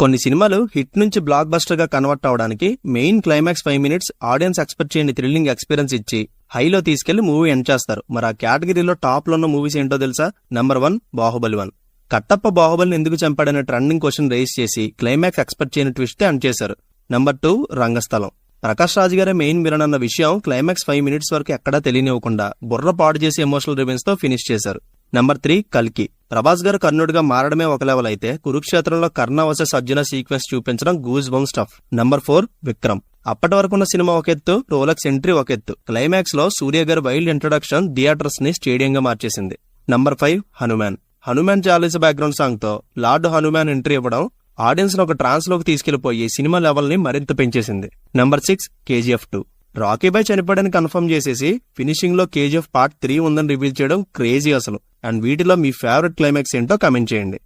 కొన్ని సినిమాలు హిట్ నుంచి బ్లాక్ బస్టర్ గా కన్వర్ట్ అవడానికి main climax 5 minutes audience expect చేయని థ్రిల్లింగ్ ఎక్స్పీరియన్స్ ఇచ్చి హైలో తీసుకెళ్లి మూవీ ఎండ్ చేస్తారు. మరి ఆ కేటగిరీలో టాప్ లో ఉన్న మూవీస్ ఏంటో తెలుసా? నెంబర్ 1 బాహుబలి 1. కట్టప్ప బాహుబలిని ఎందుకు చంపాడనే ట్రెండింగ్ క్వశ్చన్ రేస్ చేసి క్లైమాక్స్ ఎక్స్పెక్ట్ చేయని ట్విస్ట్ ఎండ్ చేశారు. నెంబర్ 2 రంగస్థలం. ప్రకాష్ రాజ్ గారే మెయిన్ విలన్ అన్న విషయం క్లైమాక్స్ 5 minutes వరకు ఎక్కడా తెలియనివ్వకుండా బుర్ర పాడు చేసి ఎమోషనల్ రివెన్స్ తో ఫినిష్ చేశారు. నెంబర్ 3 కల్కి. ప్రభాస్ గారు కర్ణుడిగా మారడమే ఒక లెవెల్ అయితే కురుక్షేత్రంలో కర్ణ వర్సెస్ అర్జున సీక్వెన్స్ చూపించడం goose bump stuff. Number 4 Vikram. అప్పటి వరకున్న సినిమా ఒక ఎత్తు, రోలెక్స్ ఎంట్రీ ఒక ఎత్తు. క్లైమాక్స్ లో సూర్య గారి వైల్డ్ ఇంట్రొడక్షన్ థియేటర్స్ ని స్టేడియంగా మార్చేసింది. Number 5 Hanuman. Hanuman Chalisa background song తో లార్డ్ హనుమాన్ ఎంట్రీ ఇవ్వడం ఆడియన్స్ ను ఒక ట్రాన్స్ లోకి తీసుకెళ్లిపోయి సినిమా లెవెల్ ని మరింత పెంచేసింది. Number 6 KGF 2. రాకీ బాయ్ చనిపోయాడని కన్ఫర్మ్ చేసేసి ఫినిషింగ్ లో KGF Part 3 ఉందని రివీల్ చేయడం క్రేజీ అసలు. అండ్ వీటిలో మీ ఫేవరెట్ క్లైమాక్స్ ఏంటో కమెంట్ చేయండి.